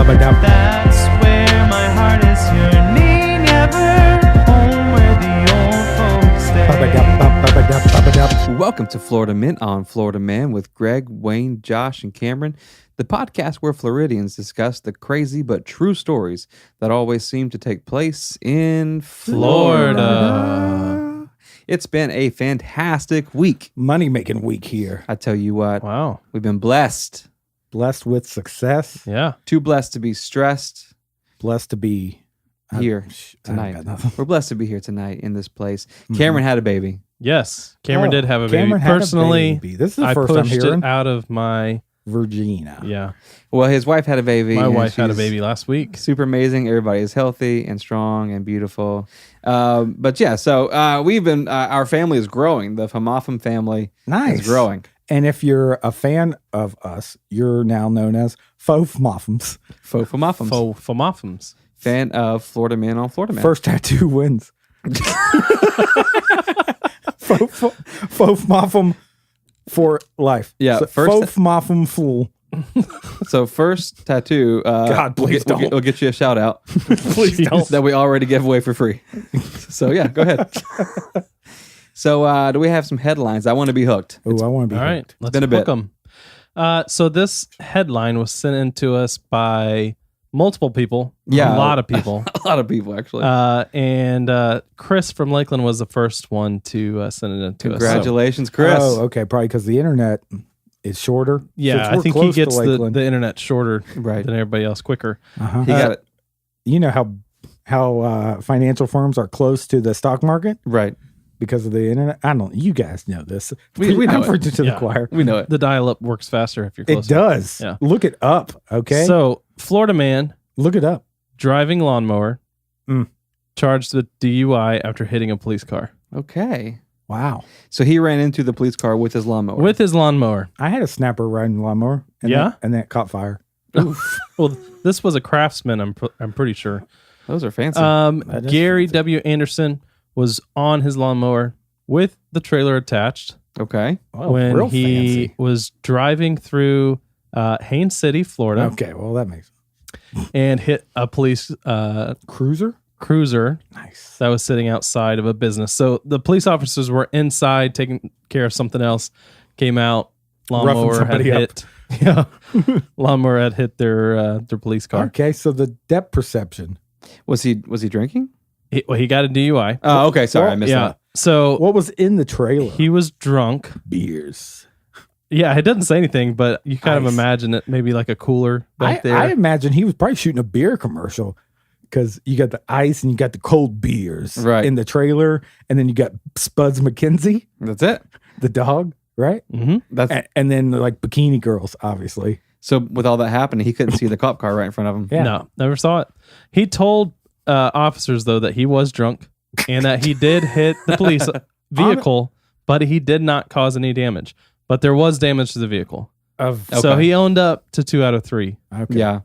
That's where my heart is yearning ever. Home where the old folks stay. Welcome to Florida Mint on Florida Man with Greg, Wayne, Josh, and Cameron, the podcast where Floridians discuss the crazy but true stories that always seem to take place in Florida. It's been a fantastic week. Money-making week here. I tell you what. Wow. We've been blessed. Blessed with success. Yeah. Too blessed to be stressed. Blessed to be Here tonight. We're blessed to be here tonight in this place. Cameron had a baby. Yes. Cameron did have a baby. Cameron had Personally, a baby. This is the I first I'm pushed hearing. it out of my... Virginia. Yeah. Well, his wife had a baby. My and wife had a she's baby last week. super amazing. Everybody is healthy and strong and beautiful. But yeah, so we've been, our family is growing. The Famafam family Nice. is growing. And if you're a fan of us, you're now known as Fofmoffums. Faux Famafams. Famafams. Fan of Florida Man on Florida Man. First tattoo wins. Fofmoffum for life. Yeah, So, first- Fofmoffum fool. So first tattoo. God, please don't. We'll get you a shout out. Please don't. That we already gave away for free. So yeah, go ahead. So do we have some headlines? I want to be hooked. Oh, I want to be All right. hooked. Let's been a hook bit. 'em. So this headline was sent in to us by multiple people. Yeah. A lot of people. A lot of people actually. And Chris from Lakeland was the first one to send it in to us. So, Congratulations, Chris. Oh, okay. Probably because the internet is shorter. yeah, Since I we're think he close to gets Lakeland. the internet shorter Right. than everybody else quicker. Uh-huh. He got it You know how financial firms are close to the stock market right. because of the internet? I don't. You guys know this. We know I'm it. preaching to the Yeah. choir. We know it. The dial-up works faster if you're It close. does. Yeah. Look it up. Okay. So Florida man look it up. driving lawnmower Mm. charged with DUI after hitting a police car Okay. Wow. So he ran into the police car with his lawnmower. with his lawnmower. I had a snapper riding a lawnmower. And Yeah? and then it caught fire. Well, this was a Craftsman. I'm pretty sure. Those are fancy. That is Gary fancy. W. Anderson was on his lawnmower with the trailer attached Okay. Oh, when real he fancy. was driving through Haines City, Florida, Okay. Well, that makes and hit a police cruiser. cruiser Nice. that was sitting outside of a business. So the police officers were inside taking care of something else, came out, lawnmower had somebody up. hit. Yeah. Lawnmower had hit their police car. Okay. So the depth perception. Was he drinking? He got a DUI. Oh, okay. Sorry, I missed Yeah. that. So What was in the trailer? he was drunk. Beers. Yeah, it doesn't say anything, but you kind of Nice. imagine it maybe like a cooler back there. I imagine he was probably shooting a beer commercial because you got the ice and you got the cold beers Right. in the trailer, and then you got Spuds McKenzie, That's it. the dog, right? Mhm. That's And then like bikini girls, obviously. so. With all that happening, he couldn't see the cop car right in front of him. Yeah. No, never saw it. He told officers, though, that he was drunk and that he did hit the police vehicle, but he did not cause any damage. But there was damage to the vehicle. So Okay. he owned up to 2 out of 3. Okay. Yeah.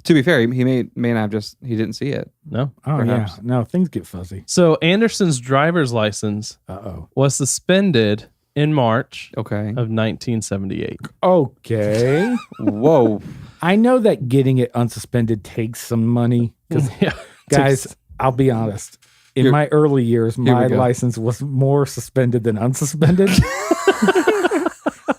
To be fair, he may not have just he didn't see it. No. Oh Perhaps. yeah. No, things get fuzzy. So Anderson's driver's license Uh was suspended in March Okay. of 1978. oh. Okay. Whoa. I know that getting it unsuspended takes some money because Yeah. guys, I'll be honest. In You're- my early years, Here we my go. license was more suspended than unsuspended.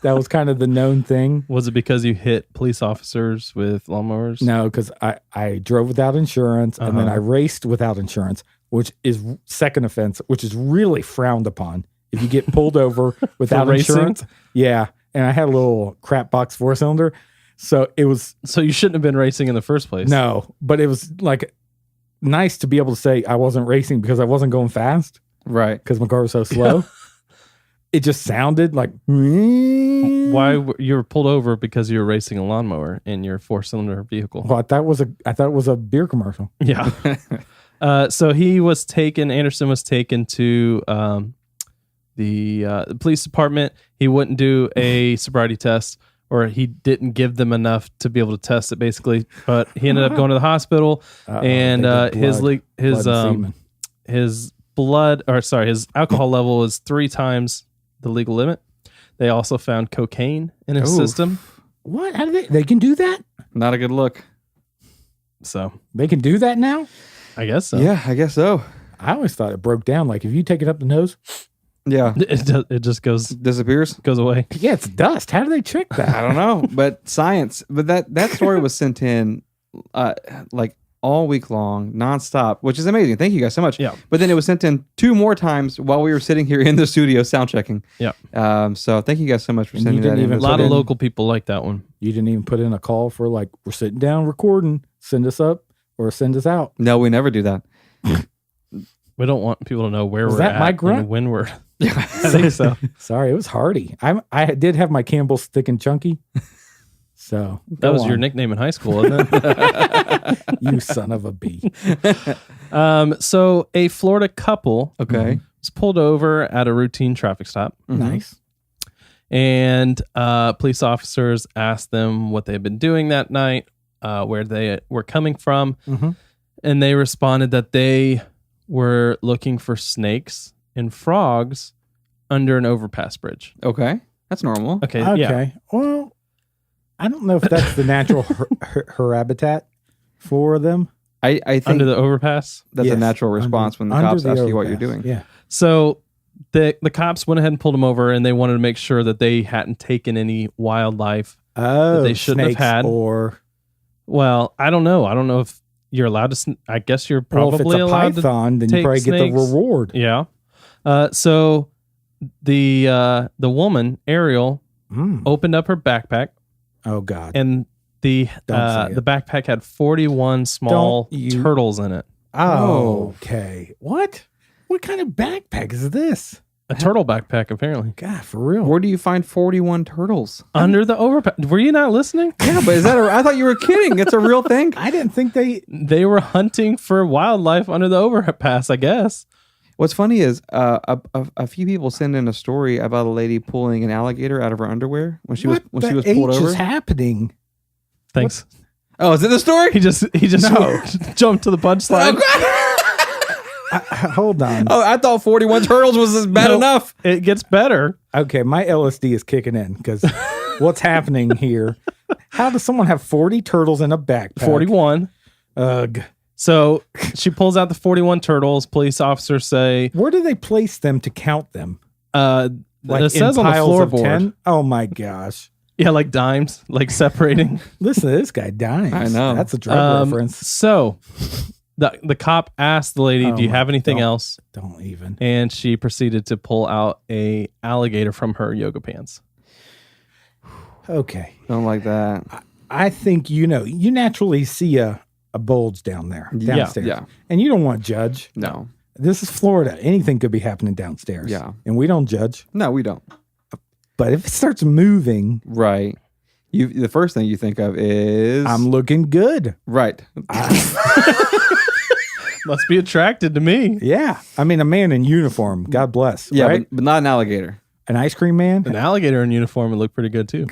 That was kind of the known thing. Was it because you hit police officers with lawnmowers? No, because I drove without insurance and then I raced without insurance, which is second offense, which is really frowned upon. If you get pulled over without racing? insurance. Yeah. And I had a little crap box 4-cylinder. So it was, So you shouldn't have been racing in the first place. no, but it was like nice to be able to say I wasn't racing because I wasn't going fast Right. because my car was so slow. It just sounded like, You were pulled over because you were racing a lawnmower in your 4-cylinder vehicle. well, I thought it was a beer commercial. Yeah. So Anderson was taken to the police department. He wouldn't do a sobriety test, or he didn't give them enough to be able to test it, basically. But he ended up going to the hospital, and They did blood and semen. his alcohol level was 3 times the legal limit. They also found cocaine in his Oof. system. What? How do they can do that? Not a good look. So They can do that now? I guess so. Yeah, I guess so. I always thought it broke down. Like if you take it up the nose. Yeah. It just goes Disappears. away. Yeah, it's dust. How do they check that? I don't know, but science. But that story was sent in like all week long, nonstop, which is amazing. Thank you guys so much. Yeah. But then it was sent in 2 more times while we were sitting here in the studio sound checking. Yeah. So thank you guys so much for And sending you that didn't in. even A lot put of in- local people like that one. You didn't even put in a call for like, we're sitting down recording, send us up or send us out. No, we never do that. We don't want people to know where Was we're that at my grunt? and when we're. I think so. Sorry, it was hearty. I did have my Campbell's thick and chunky. So That go was your on. nickname in high school, isn't it? You son of a bee. So a Florida couple Okay. was pulled over at a routine traffic stop, Nice. and police officers asked them what they had been doing that night, where they were coming from, Mhm. and they responded that they were looking for snakes and frogs under an overpass bridge. Okay. That's normal. Okay, Okay. yeah. Well, I don't know if that's the natural her habitat for them. I think Under the overpass. that's a Yes, natural response when the under cops the ask you what you're overpass. doing. Yeah. So the cops went ahead and pulled them over, and they wanted to make sure that they hadn't taken any wildlife. Oh, they shouldn't have snakes had. Or Well, I don't know. I don't know if you're allowed to. I guess you're well, probably if it's a allowed python, then you take probably get the snakes. reward. to. Yeah. So the woman Ariel Mm. opened up her backpack, Oh God. and the Don't say the it. backpack had 41 small Don't you- turtles in it. Oh, okay. What? What kind of backpack is this? A turtle backpack, apparently. God, for real. Where do you find 41 turtles? Under the overpass. Were you not listening? Yeah, but is that I thought you were kidding. It's a real thing. I didn't think they. They were hunting for wildlife under the overpass, I guess. What's funny is a few people send in a story about a lady pulling an alligator out of her underwear when she what was pulled the H over. is happening? Thanks. Oh, is it the story? He just No. jumped to the punchline. Hold on. Oh, I thought 41 turtles was bad No. enough. It gets better. Okay, my LSD is kicking in because what's happening here? How does someone have 40 turtles in a backpack? 41. Ugh. So she pulls out the 41 turtles. Police officers say, Where do they place them to count them? Like it says on the floorboard. 10? Oh my gosh. Yeah, like dimes, like separating. Listen to this guy dying. I know. That's a drug reference. So the cop asked the lady, Oh do you my have anything God. else? Don't even. And she proceeded to pull out a alligator from her yoga pants. Okay. Don't like that. I think you naturally see a bulge down there, Yeah, downstairs. yeah. And you don't want to judge. No. This is Florida. Anything could be happening downstairs. Yeah. And we don't judge. No, we don't. But if it starts moving, Right. The first thing you think of is I'm looking good. right. Must be attracted to me. Yeah. I mean, a man in uniform. God bless. Yeah, Right? but not an alligator. An ice cream man. An alligator in uniform would look pretty good too.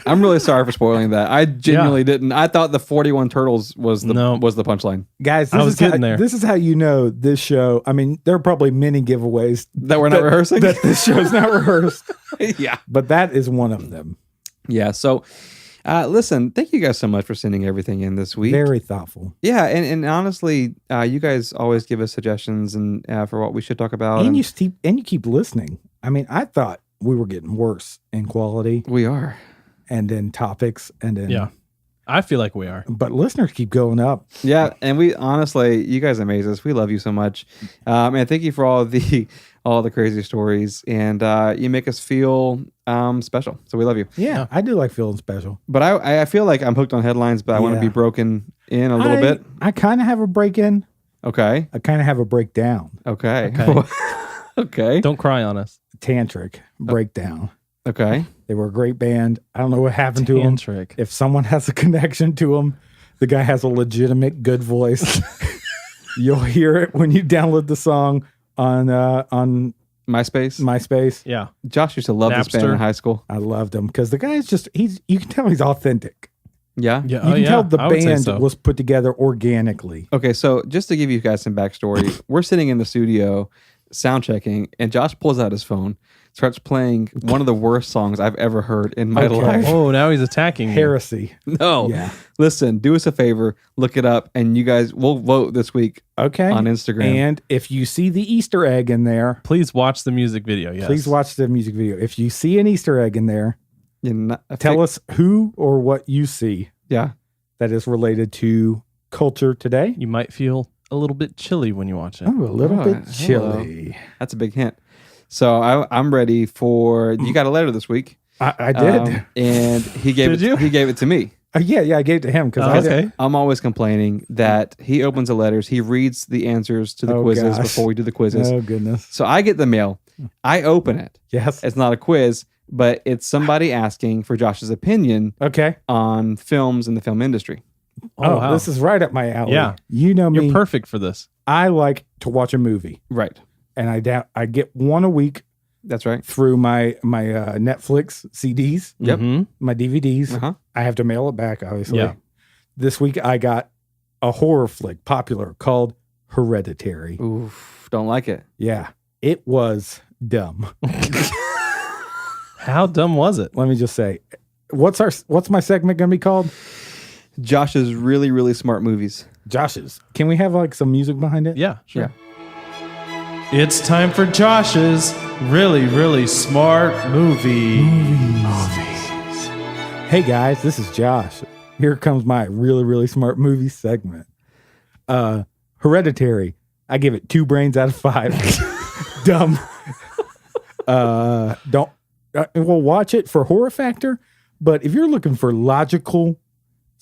I'm really sorry for spoiling that. I genuinely didn't. I thought the 41 turtles was the No. punchline. Guys, I was is how, getting there. This is how you know this show. I mean, there are probably many giveaways That we're not rehearsing. that this show's not rehearsed, yeah. but that is one of them. Yeah. So, listen, thank you guys so much for sending everything in this week. Very thoughtful. Yeah, and honestly, you guys always give us suggestions and for what we should talk about. And you keep listening. I mean, I thought we were getting worse in quality we are. and in topics and in Yeah. I feel like we are. but listeners keep going up. Yeah, and we honestly, you guys amaze us. We love you so much, and thank you for all the crazy stories, and you make us feel special. So we love you. Yeah, I do like feeling special. But I feel like I'm hooked on headlines, but I want to Yeah. be broken in a little bit. I kind of have a break in. Okay. I kind of have a breakdown. Okay. Okay. Okay. Don't cry on us. Tantric breakdown. Okay. They were a great band. I don't know what happened to them. Tantric. If someone has a connection to them, the guy has a legitimate good voice. You'll hear it when you download the song on MySpace. MySpace. Yeah. Josh used to love this band in Napster. high school. I loved him because the guy is just you can tell he's authentic. Yeah. Yeah. You can tell I the would say band so. was put together organically. Okay, so just to give you guys some backstory, we're sitting in the studio sound checking, and Josh pulls out his phone, starts playing one of the worst songs I've ever heard in my Okay. life. Oh, now he's attacking you. Heresy. No. Yeah. Listen, do us a favor, look it up, and you guys will vote this week Okay. on Instagram. And if you see the Easter egg in there, Please watch the music video. Yes. please watch the music video. If you see an Easter egg in there, tell us who or what you see Yeah. that is related to culture today. You might feel a little bit chilly when you watch it. Oh, a little Oh, bit hello. chilly. That's a big hint. So I'm ready for. You got a letter this week. I did. And he gave Did it. you? He gave it to me. Yeah, I gave it to him because Okay. I'm always complaining that he opens the letters, he reads the answers to the Oh, quizzes gosh. before we do the quizzes. Oh, goodness. So I get the mail. I open it. Yes. It's not a quiz, but it's somebody asking for Josh's opinion Okay. on films in the film industry. Oh, wow. this is right up my alley. Yeah. You know me. You're perfect for this. I like to watch a movie, Right. and I get one a week That's right. through my Netflix CDs, Yep. Mhm. my DVDs. Uh-huh. I have to mail it back, obviously. Yeah. This week I got a horror flick popular called Hereditary. Oof. Don't like it. Yeah, it was dumb. How dumb was it? Let me just say, what's my segment gonna be called? Josh's really, really smart movies. Josh's. Can we have like some music behind it? Yeah, sure. It's time for Josh's really, really smart movie. Hey guys, this is Josh. Here comes my really, really smart movie segment. Hereditary. I give it 2 brains out of 5. Dumb. Don't. Well, watch it for horror factor. But if you're looking for logical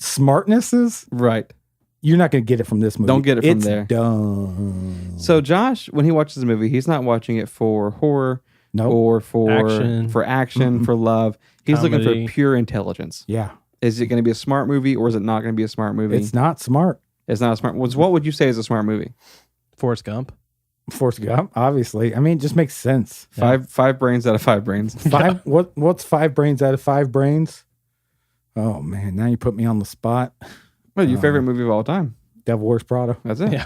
smartnesses, Right. you're not going to get it from this movie. Don't get it from It's there. Dumb. So Josh, when he watches a movie, he's not watching it for horror Nope. or for Action. for love. He's looking Comedy. for pure intelligence. Yeah, Is it going to be a smart movie or is it not going to be a smart movie? it's not smart. It's not a smart. What would you say is a smart movie? Forrest Gump. Forrest Gump, obviously. I mean, it just makes sense. Five brains out of 5 brains. What's 5 brains out of 5 brains? Oh man, now you put me on the spot. What your favorite movie of all time? Devil Wears Prada. That's it. Yeah.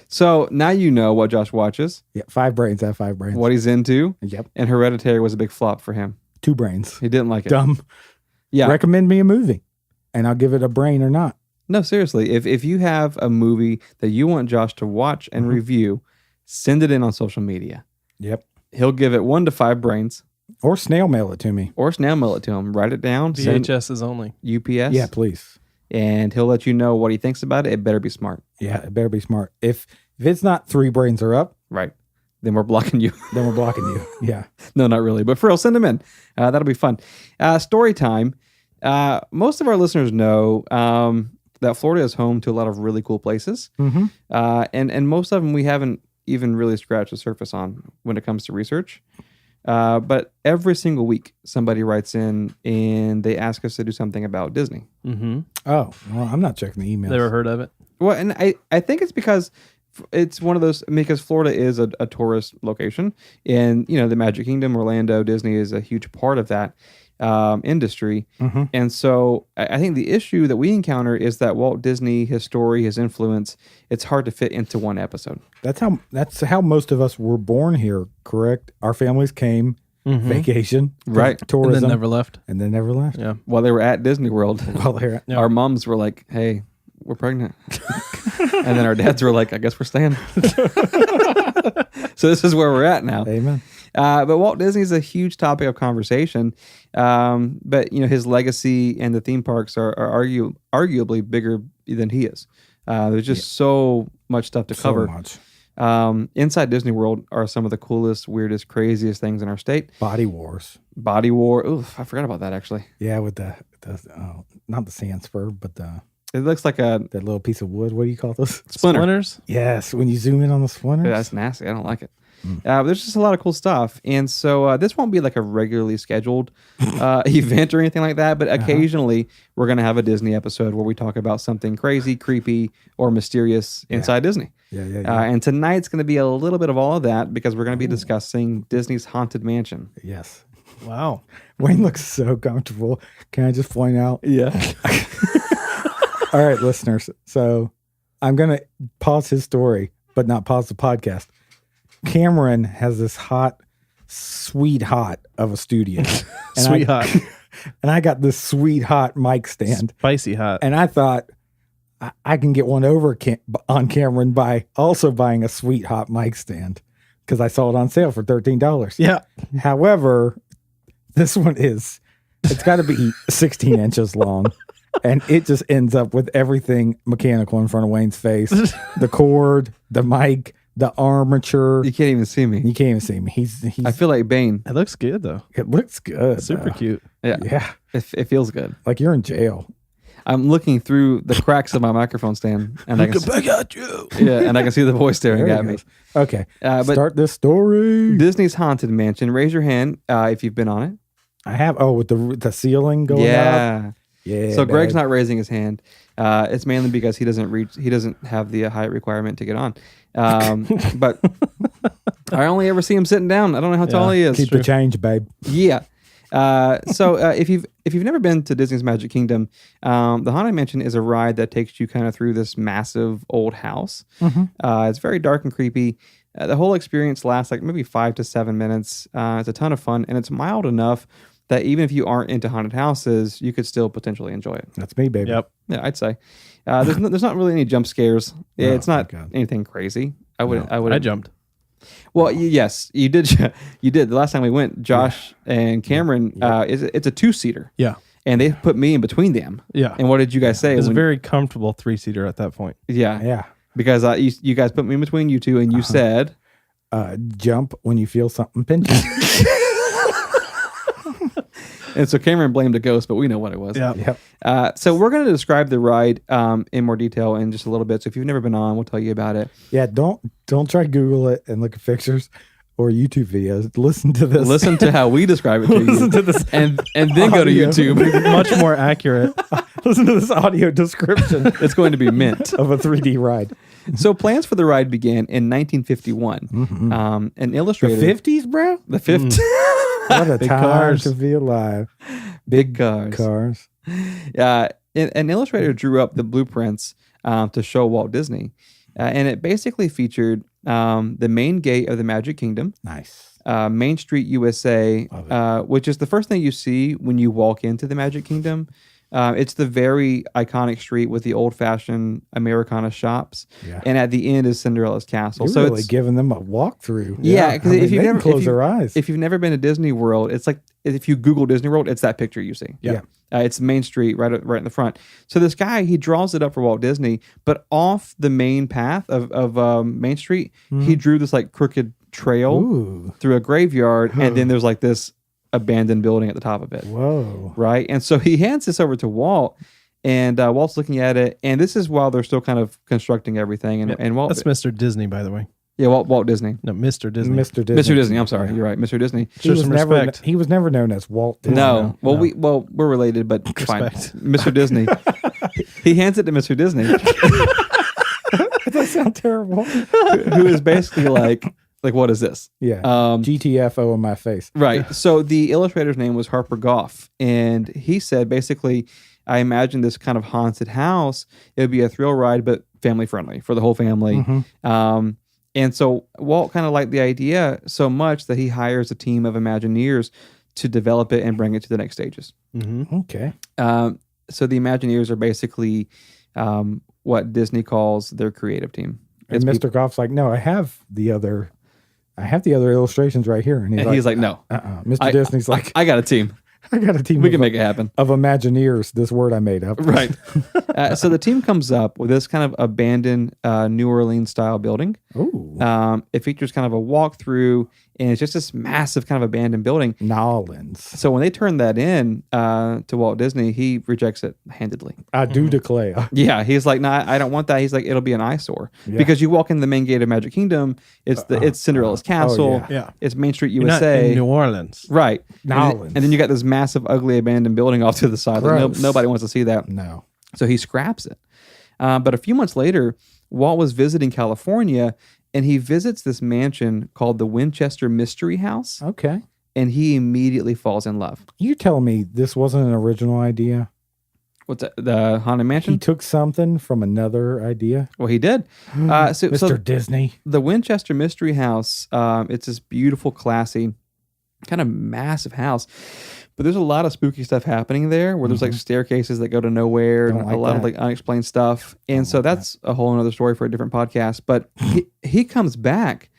So now you know what Josh watches, Yeah, 5 brains out of 5 brains. what he's into, Yep, and Hereditary was a big flop for him. 2 brains. He didn't like it. Dumb. Yeah. Recommend me a movie, and I'll give it a brain or not. No, seriously. If you have a movie that you want Josh to watch and review, send it in on social media. Yep. He'll give it 1 to 5 brains Or snail mail it to me. or snail mail it to him. Write it down. Send VHS is only. UPS. Yeah, please. And he'll let you know what he thinks about it. It better be smart. Yeah, it better be smart. If it's not 3 brains or up, Right. Then we're blocking you. then we're blocking you. Yeah. No, not really. But for real, send them in. That'll be fun. Story time. Most of our listeners know that Florida is home to a lot of really cool places. Mm-hmm. And most of them we haven't even really scratched the surface on when it comes to research. But every single week, somebody writes in and they ask us to do something about Disney. Mm-hmm. Oh, well, I'm not checking the emails. Never heard of it. Well, and I think it's because it's one of those, because Florida is a tourist location, and the Magic Kingdom, Orlando, Disney is a huge part of that industry. Mhm. And so I think the issue that we encounter is that Walt Disney, his story, his influence, it's hard to fit into one episode. That's how most of us were born here, correct? Our families came, vacation, Right. And tourism, then never left. and then never left. Yeah. While they were at Disney World, Well, they're Yeah. our moms were like, "Hey, we're pregnant," and then our dads were like, "I guess we're staying." So this is where we're at now. amen. But Walt Disney is a huge topic of conversation. But his legacy and the theme parks are arguably bigger than he is. There's just so much stuff to cover. So much. Inside Disney World are some of the coolest, weirdest, craziest things in our state. Body wars. Body War. Oof, I forgot about that actually. Yeah, with the not the sand spur, but It looks like a that little piece of wood. What do you call those? splinter. Splinters? Yes, when you zoom in on the splinters. Yeah, that's nasty. I don't like it. But there's just a lot of cool stuff. And so this won't be like a regularly scheduled event or anything like that. But occasionally we're going to have a Disney episode where we talk about something crazy, creepy, or mysterious inside Disney. Yeah. And tonight's going to be a little bit of all of that because we're going to be discussing Disney's Haunted Mansion. Yes. Wow. Wayne looks so comfortable. Can I just point out? Yeah. All right, listeners. So I'm going to pause his story, but not pause the podcast. Cameron has this sweet hot of a studio. And Sweet hot. And I got this sweet hot mic stand. Spicy hot. And I thought I can get one over on Cameron by also buying a sweet hot mic stand because I saw it on sale for $13. Yeah. However, this one it's got to be 16 inches long. And it just ends up with everything mechanical in front of Wayne's face. The cord, the mic, the armature. You can't even see me. You can't even see me. He's I feel like Bane. It looks good though. it looks good. Super though. cute. Yeah. Yeah. It feels good. Like you're in jail. I'm looking through the cracks of my microphone stand, and I can back at you. and I can see the boy staring There at he me. goes. Okay. But Start this story. Disney's Haunted Mansion. Raise your hand if you've been on it. I have with the ceiling going up. Yeah. Yeah. So Greg's babe. not raising his hand. It's mainly because he doesn't have the height requirement to get on. But I only ever see him sitting down. I don't know how tall he is. Keep the change, babe. Yeah. So if you've never been to Disney's Magic Kingdom, the Haunted Mansion is a ride that takes you kind of through this massive old house. It's very dark and creepy. The whole experience lasts like maybe 5 to 7 minutes. It's a ton of fun, and it's mild enough that even if you aren't into haunted houses, you could still potentially enjoy it. That's me, baby. Yep. Yeah, I'd say. There's not really any jump scares. Yeah, No, it's not thank God. anything crazy. I would. I jumped. Well, yes, you did. You did. The last time we went, Josh and Cameron, it's a 2-seater. Yeah. And they put me in between them. Yeah. And what did you guys say? It was a when- very comfortable 3-seater at that point. yeah. Yeah. Because you guys put me in between you two, and you said, Jump when you feel something pinching. and so Cameron blamed a ghost, but we know what it was. Yeah. Yep. So we're going to describe the ride in more detail in just a little bit. So if you've never been on, we'll tell you about it. Yeah. Don't try to Google it and look at pictures or YouTube videos. Listen to this. Listen to how we describe it to you. Listen to this. And then go to audio. YouTube. Much more accurate. Listen to this audio description It's going to be mint. of a 3D ride. So plans for the ride began in 1951. An The illustrator. 50s, bro? The 50s. What a Big time cars. to be alive. Big cars. Cars. An illustrator drew up the blueprints to show Walt Disney. And it basically featured the main gate of the Magic Kingdom, Nice. Main Street, USA, which is the first thing you see when you walk into the Magic Kingdom. It's the very iconic street with the old-fashioned Americana shops, Yeah. and at the end is Cinderella's castle. You're so really it's giving them a walkthrough. yeah, because if they you've can never close their eyes. if you've never been to Disney World, it's like if you Google Disney World, it's that picture you see. Yeah. It's Main Street right in the front. So this guy, he draws it up for Walt Disney, but off the main path of Main Street, he drew this like crooked trail Ooh. through a graveyard, and then there's like this abandoned building at the top of it. Whoa. Right. And so he hands this over to Walt, and Walt's looking at it, and this is while they're still kind of constructing everything. And Walt, That's Mr. Disney, by the way. yeah, Walt Disney. No, Mr. Disney. Mr. Disney. Mr. Disney, I'm sorry. You're right. Mr. Disney. Show some respect. He was never known as Walt Disney. No. Well, No. we're related, but fine. Respect. Mr. Disney. He hands it to Mr. Disney, Does that sound terrible? who is basically like, what is this? Yeah. Um, GTFO in my face. Right. So the illustrator's name was Harper Goff, and he said basically, I imagine this kind of haunted house. It would be a thrill ride, but family friendly for the whole family. And so Walt kind of liked the idea so much that he hires a team of Imagineers to develop it and bring it to the next stages. Okay. So the Imagineers are basically what Disney calls their creative team. And It's Mr. Goff's like, no, I have the other illustrations right here. And he's like, no, Mr. Disney's like, I got a team. I got a team We can make it happen. of Imagineers, this word I made up. Right. So the team comes up with this kind of abandoned New Orleans style building. Ooh. It features kind of a walkthrough, and it's just this massive kind of abandoned building. Nolans. So when they turn that in to Walt Disney, he rejects it handedly. I do declare. Yeah, he's like, no, I don't want that. He's like, it'll be an eyesore because you walk in the main gate of Magic Kingdom. It's it's Cinderella's castle. yeah. Yeah. It's Main Street, You're not USA. in New Orleans. Right. Nolans. And then you got this massive, ugly, abandoned building off to the side. Like, Gross. nobody wants to see that. No. So he scraps it. But a few months later, Walt was visiting California, and he visits this mansion called the Winchester Mystery House, Okay. and he immediately falls in love. You tell me this wasn't an original idea? What's that, the Haunted Mansion? He took something from another idea. Well, he did. So Mr. Disney. the Winchester Mystery House, it's this beautiful, classy, kind of massive house. But there's a lot of spooky stuff happening there where there's like staircases that go to nowhere and Don't a like lot of that. like unexplained stuff. And so that's a whole other story for a different podcast. But he comes back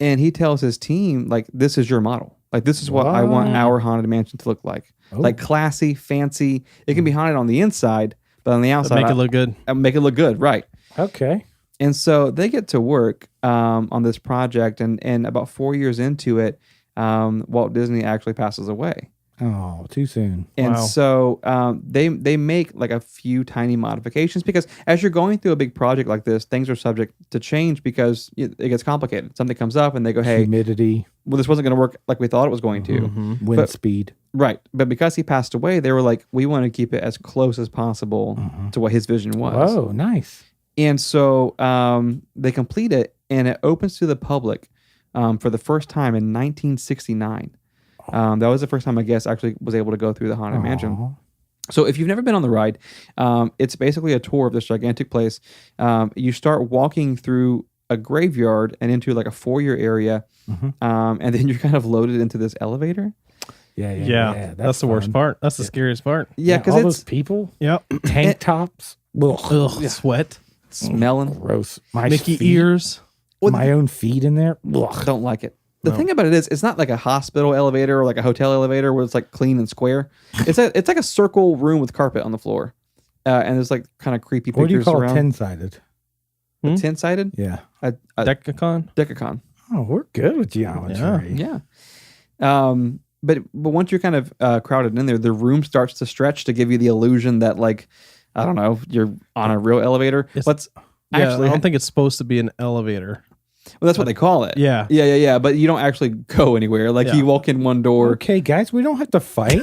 and he tells his team, like, this is your model. Like, this is what I want our Haunted Mansion to look like. Like classy, fancy. It can be haunted on the inside, but on the outside, Make it look good. make it look good. Right. Okay. And so they get to work on this project. And about 4 years into it, Walt Disney actually passes away. Oh, too soon. And Wow. so they make like a few tiny modifications because as you're going through a big project like this, things are subject to change because it gets complicated. Something comes up and they go, hey, Humidity, well, this wasn't going to work like we thought it was going to. wind But- speed. Right. But because he passed away, they were like, we want to keep it as close as possible to what his vision was. Oh, nice. And so they complete it and it opens to the public for the first time in 1969. That was the first time a guest actually was able to go through the Haunted Mansion. Aw. So if you've never been on the ride, it's basically a tour of this gigantic place. You start walking through a graveyard and into like a foyer area, and then you're kind of loaded into this elevator. Yeah. That's the worst fun. part. That's the scariest part. Yeah, All because those it's people, Yep. tank tops. Ugh, Ugh, sweat. smelling. gross. My Mickey feet, ears. my own feet in there. Ugh. Don't like it. The thing about it is, it's not like a hospital elevator or like a hotel elevator where it's like clean and square. It's like a circle room with carpet on the floor, and there's like kind of creepy What do you pictures call around. 10-sided? A 10-sided? Yeah. A Decacon. decacon. Oh, we're good with geometry. Yeah. But once you're kind of crowded in there, the room starts to stretch to give you the illusion that, like, I don't know, you're on a real elevator. Let's Yeah, actually, I don't think it's supposed to be an elevator. well, that's what they call it. Yeah. Yeah. But you don't actually go anywhere. Like Yeah. you walk in one door. Okay, guys, we don't have to fight.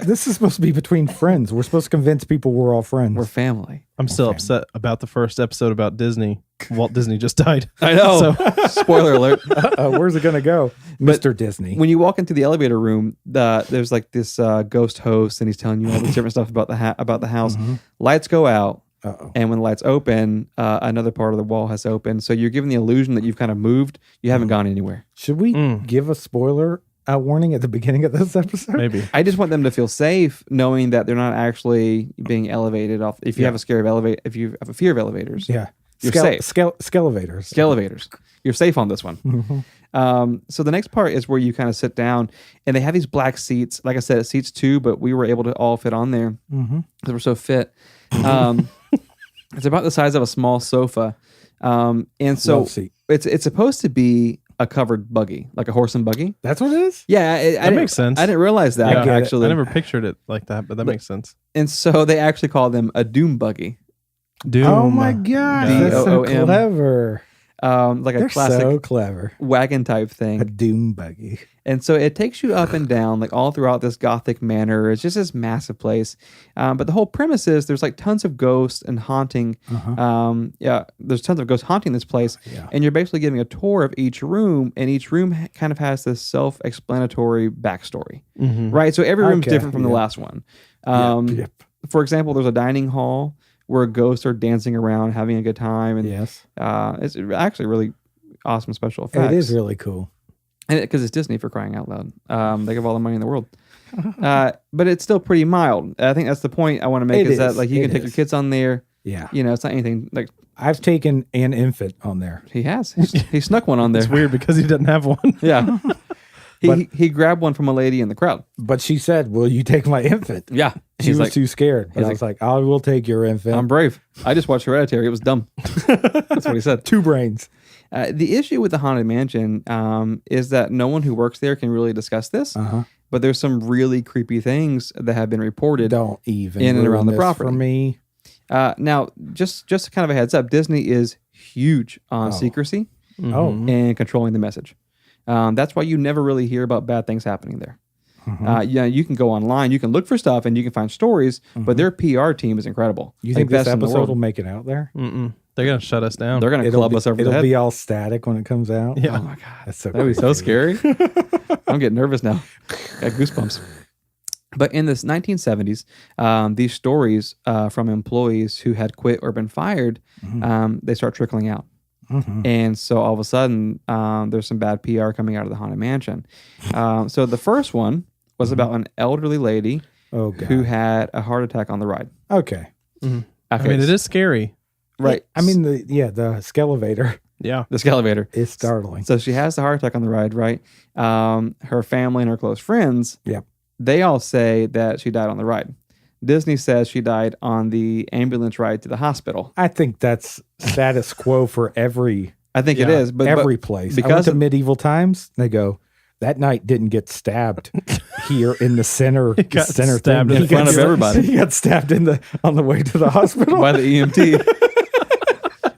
This is supposed to be between friends. We're supposed to convince people we're all friends. We're family. I'm still upset about the first episode about Disney. Walt Disney just died. I know. So Spoiler alert. Where's it going to go? Mr. Disney. When you walk into the elevator room, there's like this ghost host, and he's telling you all this different stuff about the house. Lights go out, Uh-oh. and when the lights open, another part of the wall has opened. So you're given the illusion that you've kind of moved. You haven't gone anywhere. Should we give a spoiler warning at the beginning of this episode? maybe. I just want them to feel safe, knowing that they're not actually being elevated off. If you have a if you have a fear of elevators, Yeah. You're safe. Skelevators. elevators, you're safe on this one. So the next part is where you kind of sit down, and they have these black seats. Like I said, it seats two, but we were able to all fit on there because we're so fit. It's about the size of a small sofa, and so Love seat. it's supposed to be a covered buggy, like a horse and buggy. That's what it is? Yeah, That makes sense. I didn't realize that get it. actually. I never pictured it like that, but that makes sense. And so they actually call them a doom buggy, Doom. Oh my God. That's so DOOM. clever. like a They're classic so clever. wagon type A thing. doom buggy. And so it takes you up and down, like all throughout this gothic manor. It's just this massive place. But the whole premise is there's like tons of ghosts and haunting. There's tons of ghosts haunting this place. Yeah. And you're basically giving a tour of each room, and each room kind of has this self-explanatory backstory, right? So every room's Okay, different from the yeah. last one. Yep. For example, there's a dining hall where ghosts are dancing around, having a good time, and Yes. it's actually really awesome special effects. It is really cool. And because it's Disney, for crying out loud. They have all the money in the world. But it's still pretty mild. I think that's the point I want to make It is that is. like you It can take your is. kids on there. Yeah. You know, it's not anything like I've taken an infant on there. he has. He snuck one on there. It's weird because he doesn't have one. Yeah. He grabbed one from a lady in the crowd. But she said, "Will you take my infant?" Yeah. She He's was like, too scared. But he's I was like, "I will take your infant." I'm brave. I just watched Hereditary. It was dumb. That's what he said. 2 brains. The issue with the Haunted Mansion is that no one who works there can really discuss this. But there's some really creepy things that have been reported. Don't even In and ruin around the this property. for me. Now, just kind of a heads up, Disney is huge on secrecy Oh, and controlling the message. That's why you never really hear about bad things happening there. Yeah, you can go online, you can look for stuff, and you can find stories. But their PR team is incredible. you Like, think this best in the episode world. will make it out there? They're gonna shut us down. They're gonna club us over the it'll head. be all static when it comes out. Yeah. Oh my god, That's so that'd be so crazy. scary. I'm getting nervous now. Got goosebumps. But in the 1970s, these stories from employees who had quit or been fired, they start trickling out. And so all of a sudden, there's some bad PR coming out of the Haunted Mansion. So the first one was about an elderly lady who had a heart attack on the ride. Okay. I mean, it is scary. Right. I mean, the skelevator Yeah. The skelevator. is startling. So she has the heart attack on the ride, right? Her family and her close friends, Yep. they all say that she died on the ride. Disney says she died on the ambulance ride to the hospital. I think that's status quo for every I think it is, but every place. I went because to of- medieval times. They go, that knight didn't get stabbed here in the center. got center stabbed thing. in He front got- of everybody. He got stabbed on the way to the hospital. by the EMT.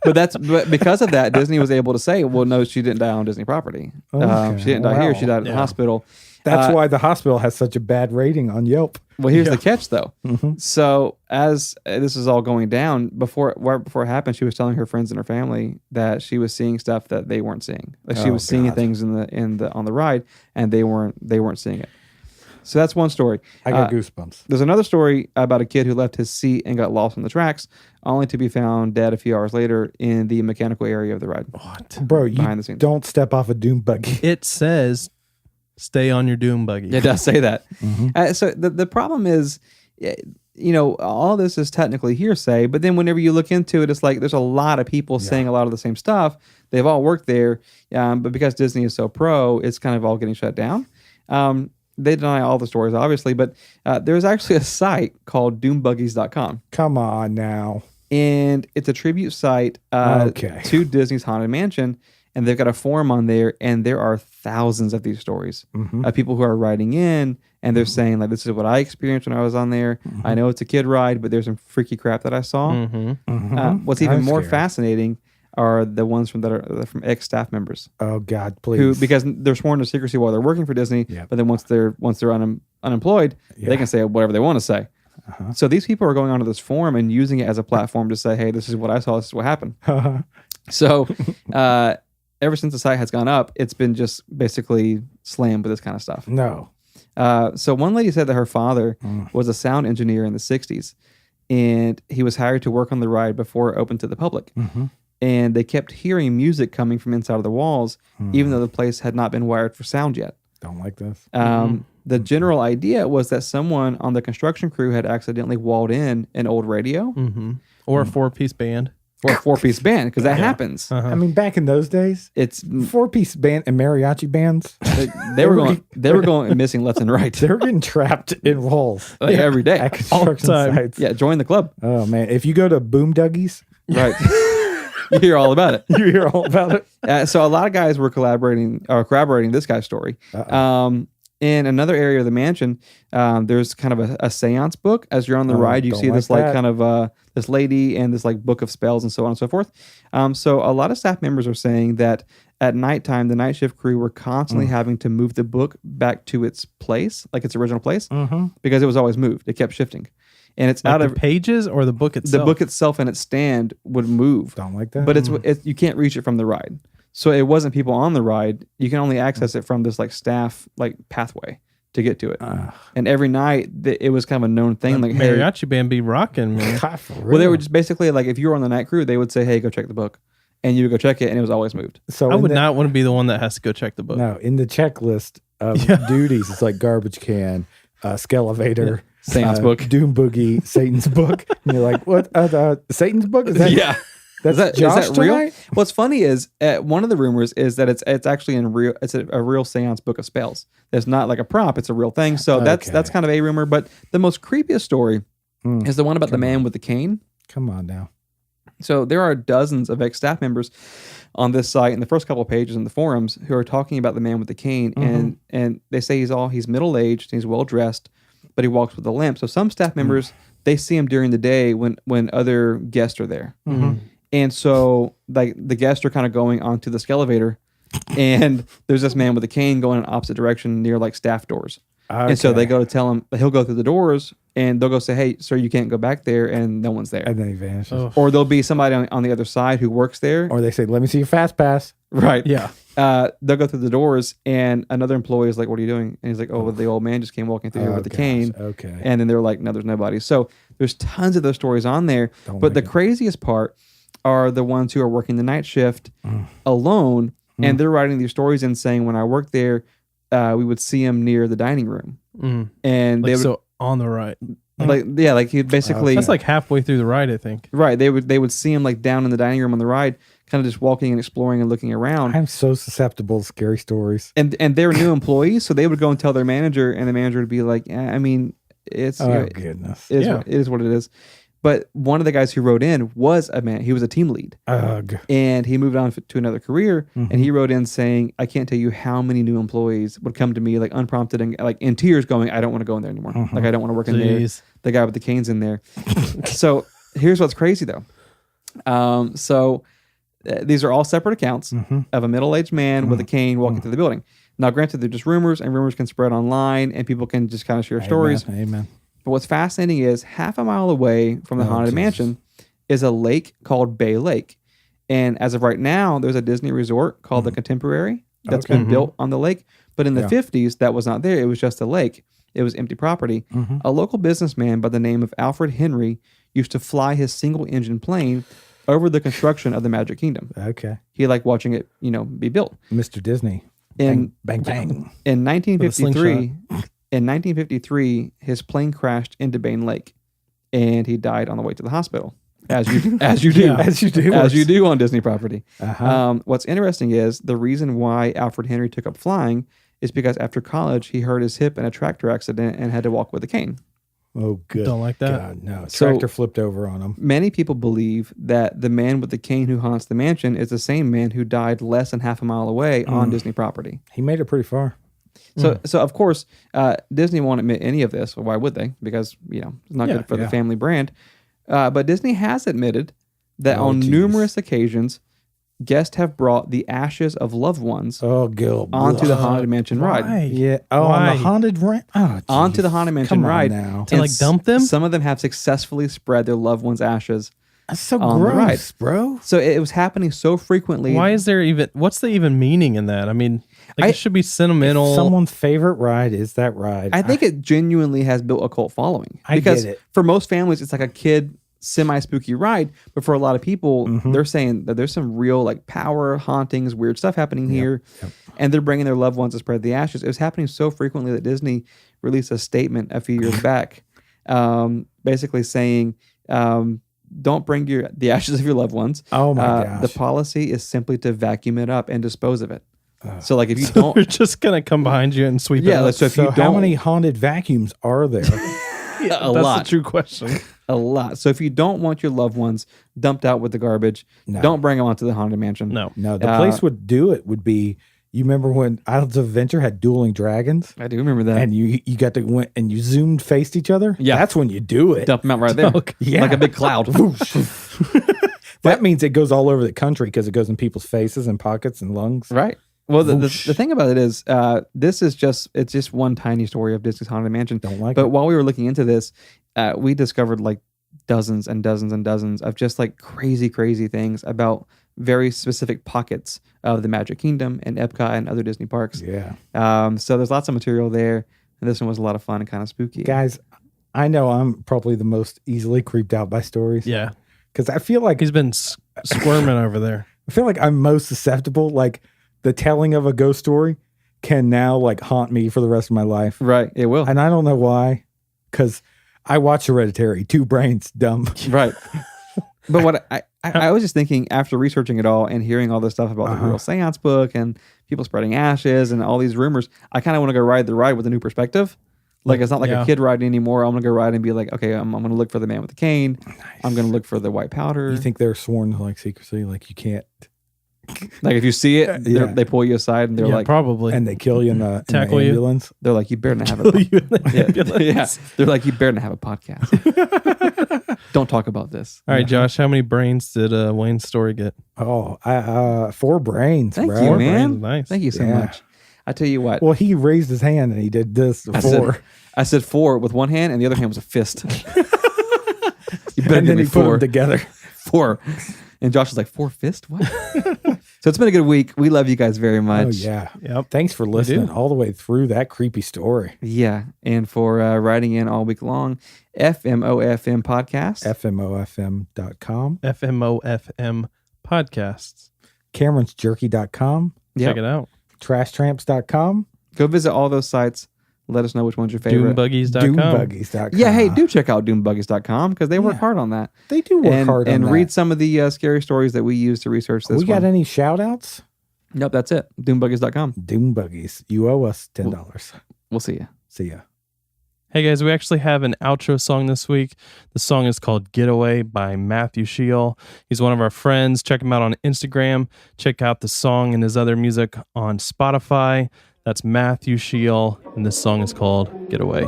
But because of that, Disney was able to say, well, no, she didn't die on Disney property. Okay. She didn't die here. Wow. She died at the hospital. That's why the hospital has such a bad rating on Yelp. Well, here's the catch, though. So as this is all going down, right before it happened, she was telling her friends and her family that she was seeing stuff that they weren't seeing. Like she Oh, was seeing God. things on the ride, and they weren't seeing it. So that's one story. I got goosebumps. There's another story about a kid who left his seat and got lost on the tracks, only to be found dead a few hours later in the mechanical area of the ride. What? Bro, you Behind the scenes. don't step off a doom buggy. It says, "Stay on your doom buggy." It does say that. So the problem is, all this is technically hearsay, but then whenever you look into it, it's like there's a lot of people saying a lot of the same stuff. They've all worked there, but because Disney is so pro, it's kind of all getting shut down. They deny all the stories, obviously, but there's actually a site called doombuggies.com. Come on now. And it's a tribute site Okay. to Disney's Haunted Mansion. And they've got a forum on there, and there are thousands of these stories of people who are writing in, and they're saying, like, this is what I experienced when I was on there. I know it's a kid ride, but there's some freaky crap that I saw. What's even That's more scary. fascinating are the ones that are from ex-staff members Oh God, who, please. because they're sworn to secrecy while they're working for Disney, Yep. but then once they're unemployed, they can say whatever they want to say. So these people are going onto this forum and using it as a platform to say, hey, this is what I saw, this is what happened. So ever since the site has gone up, it's been just basically slammed with this kind of stuff. No. So one lady said that her father was a sound engineer in the 60s, and he was hired to work on the ride before it opened to the public. And they kept hearing music coming from inside of the walls, even though the place had not been wired for sound yet. Don't like this. The general idea was that someone on the construction crew had accidentally walled in an old radio Or a 4-piece band. or a 4-piece band, because that happens. I mean, back in those days, It's 4-piece band and mariachi bands, they were going missing left and right they were getting trapped in walls like every day. at construction time. sites. Yeah, join the club. Oh man, if you go to Boom Duggies, Right. You hear all about it. you hear all about it. So a lot of guys were corroborating this guy's story. In another area of the mansion, there's kind of a seance book. As you're on the ride, you don't see this like like that. kind of this lady and this like book of spells and so on and so forth. So a lot of staff members are saying that at nighttime, the night shift crew were constantly having to move the book back to its place, like its original place, because it was always moved. It kept shifting. And it's Like out the of pages or the book itself? the book itself and its stand would move. Don't like that. But it's you can't reach it from the ride. So it wasn't people on the ride. You can only access it from this like staff like pathway to get to it. And every night it was kind of a known thing. Like, hey, Mariachi band be rocking, man. God, for well, they real. were just basically like, if you were on the night crew, they would say, hey, go check the book. And you would go check it, and it was always moved. So I in would the- not want to be the one that has to go check the book. No, in the checklist of duties, it's like garbage can, skelevator, Seance book. Doom Boogie, Satan's book. And you're like, what? Satan's book? Is that, Yeah. That's Is Josh that real? tonight? What's funny is one of the rumors is that it's actually it's a real seance book of spells. It's not like a prop; it's a real thing. So that's Okay. kind of a rumor. But the most creepiest story is the one about the man with the cane. Come on now. So there are dozens of ex-staff members on this site in the first couple of pages in the forums who are talking about the man with the cane, and they say he's middle-aged, he's well-dressed, but he walks with a limp. So some staff members they see him during the day when other guests are there. And so, like, the guests are kind of going onto the skelevator, and there's this man with a cane going in opposite direction near, like, staff doors. And so they go to tell him, he'll go through the doors, and they'll go say, hey, sir, you can't go back there, and no one's there. And then he vanishes. Or there'll be somebody on the other side who works there. Or they say, let me see your fast pass. Right. Yeah. They'll go through the doors, and another employee is like, "What are you doing?" And he's like, "Oh, well, the old man just came walking through here with the gosh, cane." okay. And then they're like, "No, there's nobody." So there's tons of those stories on there. Don't But the like it. craziest part are the ones who are working the night shift alone, and they're writing these stories and saying, "When I worked there, we would see him near the dining room, Mm. and they Like, would so on the right. like he'd basically That's like halfway through the ride, I think. right. They would see him like down in the dining room on the ride, kind of just walking and exploring and looking around." I'm so susceptible to scary stories. And they're new employees, so they would go and tell their manager, and the manager would be like, I mean, it's Oh, goodness. it is, Yeah. it is what it is. But one of the guys who wrote in was a man. He was a team lead, Ugh. and he moved on to another career. And he wrote in saying, "I can't tell you how many new employees would come to me like unprompted and like in tears, going, I don't want to go in there anymore. Like I don't want to work in there. Jeez. The guy with the cane's in there." So here's what's crazy though. These are all separate accounts of a middle-aged man with a cane walking through the building. Now, granted, they're just rumors, and rumors can spread online, and people can just kind of share stories. Amen. But what's fascinating is half a mile away from the haunted mansion is a lake called Bay Lake. And as of right now, there's a Disney resort called the Contemporary that's been built on the lake. But in the 50s, that was not there. It was just a lake. It was empty property. A local businessman by the name of Alfred Henry used to fly his single-engine plane over the construction of the Magic Kingdom. Okay. He liked watching it, be built. Mr. Disney. In Bang, bang. in With a 1953, his plane crashed into Bain Lake, and he died on the way to the hospital. As you do, As you do. as you do on Disney property. Uh-huh. What's interesting is the reason why Alfred Henry took up flying is because after college he hurt his hip in a tractor accident and had to walk with a cane. Oh, good. Don't like that. God, no. So- Tractor flipped over on him. Many people believe that the man with the cane who haunts the mansion is the same man who died less than half a mile away on Disney property. He made it pretty far. So of course, Disney won't admit any of this. Well, why would they? Because it's not good for the family brand. But Disney has admitted that on numerous occasions, guests have brought the ashes of loved ones Oh, Gil. onto the Haunted Mansion ride. Why? Yeah. Oh, on Why? the haunted rent. Oh, Onto the geez. Haunted Mansion Come on ride. now. To like dump them? Some of them have successfully spread their loved ones' ashes. That's so on the ride. gross, bro. So it was happening so frequently. Why is there even, what's the even meaning in that? I mean, like it should be sentimental. Someone's favorite ride is that ride. I think it genuinely has built a cult following. I Because get it. for most families, it's like a kid semi-spooky ride. But for a lot of people, Mm-hmm. they're saying that there's some real like power, hauntings, weird stuff happening here. And they're bringing their loved ones to spread the ashes. It was happening so frequently that Disney released a statement a few years back basically saying, don't bring the ashes of your loved ones. Oh my gosh. The policy is simply to vacuum it up and dispose of it. So like if you don't, They're just going to come behind you and sweep it up. so if So you how don't, many haunted vacuums are there? a That's lot. the true question. A lot. So if you don't want your loved ones dumped out with the garbage, don't bring them onto the Haunted Mansion. No. No, the place would do it would be. You remember when Islands of Adventure had dueling dragons, I do remember that. and you got to went and you zoomed faced each other? Yeah. That's when you do it. Dump them out right there. Yeah. Like a big cloud. That means it goes all over the country because it goes in people's faces and pockets and lungs. Right. Well, the thing about it is, this is it's just one tiny story of Disney's Haunted Mansion. Don't like But it. while we were looking into this, we discovered like dozens and dozens and dozens of just like crazy things about very specific pockets of the Magic Kingdom and Epcot and other Disney parks. Yeah. So there's lots of material there. And this one was a lot of fun and kind of spooky. Guys, I know I'm probably the most easily creeped out by stories. Yeah. Because I feel like He's been squirming over there. I'm most susceptible. Like the telling of a ghost story can now like haunt me for the rest of my life. Right. It will. And I don't know why. Because I watch Hereditary, two brains, dumb. Right. But what I was just thinking after researching it all and hearing all this stuff about the real seance book and people spreading ashes and all these rumors, I kind of want to go ride the ride with a new perspective. Like it's not like a kid riding anymore. I'm going to go ride and be like, okay, I'm going to look for the man with the cane. Nice. I'm going to look for the white powder. You think they're sworn to like secrecy? Like you can't. Like if you see it, they pull you aside and they're like, probably. And they kill you in the Tackle you. ambulance. They're like, you better not have Kill you in the yeah. ambulance. They're like, you better not have a podcast. Don't talk about this. All right, Josh, how many brains did Wayne's story get? Oh, 4 brains, Thank bro. you, man. Brains, nice. Thank you so Yeah. much. I tell you what. Well, he raised his hand and he did this I 4. said 4 with one hand and the other hand was a fist. You better And give then me he put 4. them together. 4. And Josh was like, 4 fist? What? So it's been a good week. We love you guys very Oh, much. yeah. Yep. Thanks for listening all the way through that creepy story. Yeah. And for writing in all week long, FMOFM podcast. FMOFM.com. FMOFM podcasts. CameronsJerky.com. Yep. Check it out. TrashTramps.com. Go visit all those sites. Let us know which one's your favorite. Doombuggies.com. Doombuggies.com. Yeah, hey, do check out doombuggies.com because they work hard on that. They do work hard on and that. read some of the scary stories that we use to research this We got any shout outs? Nope, that's it. Doombuggies.com. Doombuggies. You owe us $10. We'll see you. See ya. Hey guys, we actually have an outro song this week. The song is called Getaway by Matthew Shiel. He's one of our friends. Check him out on Instagram. Check out the song and his other music on Spotify. That's Matthew Shiel, and this song is called Getaway.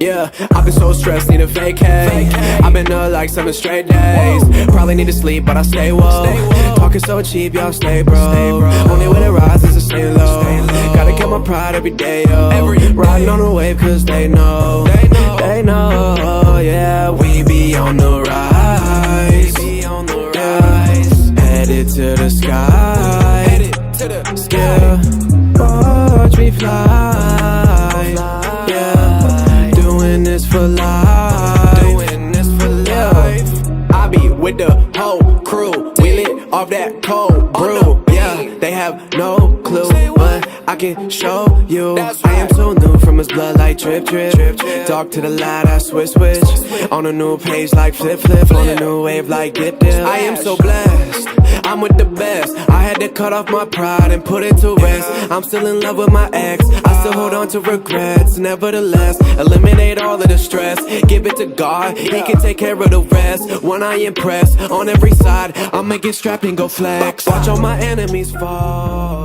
Yeah, I've been so stressed, need a vacay. I've been up like 7 straight days. Probably need to sleep, but I stay woke. Talking so cheap, y'all stay bro. Only way to rise is to stay low. Gotta get my pride every day, yo. Riding on a wave cause they know. They know, yeah. We be on the rise. Headed to the sky. Yeah. Watch me fly. Yeah. Doing this for life. Yeah. I be with the whole crew. We lit off that cold brew. Yeah. They have no clue, but I can show you. I am so new from his blood like drip. Talk to the light, I switch. On a new page like flip. On a new wave like dip. I am so blessed. I'm with the best. I had to cut off my pride and put it to rest. I'm still in love with my ex. I still hold on to regrets. Nevertheless, eliminate all of the stress. Give it to God. He can take care of the rest. When I impress on every side, I'll make it strap and go flex. Watch all my enemies fall.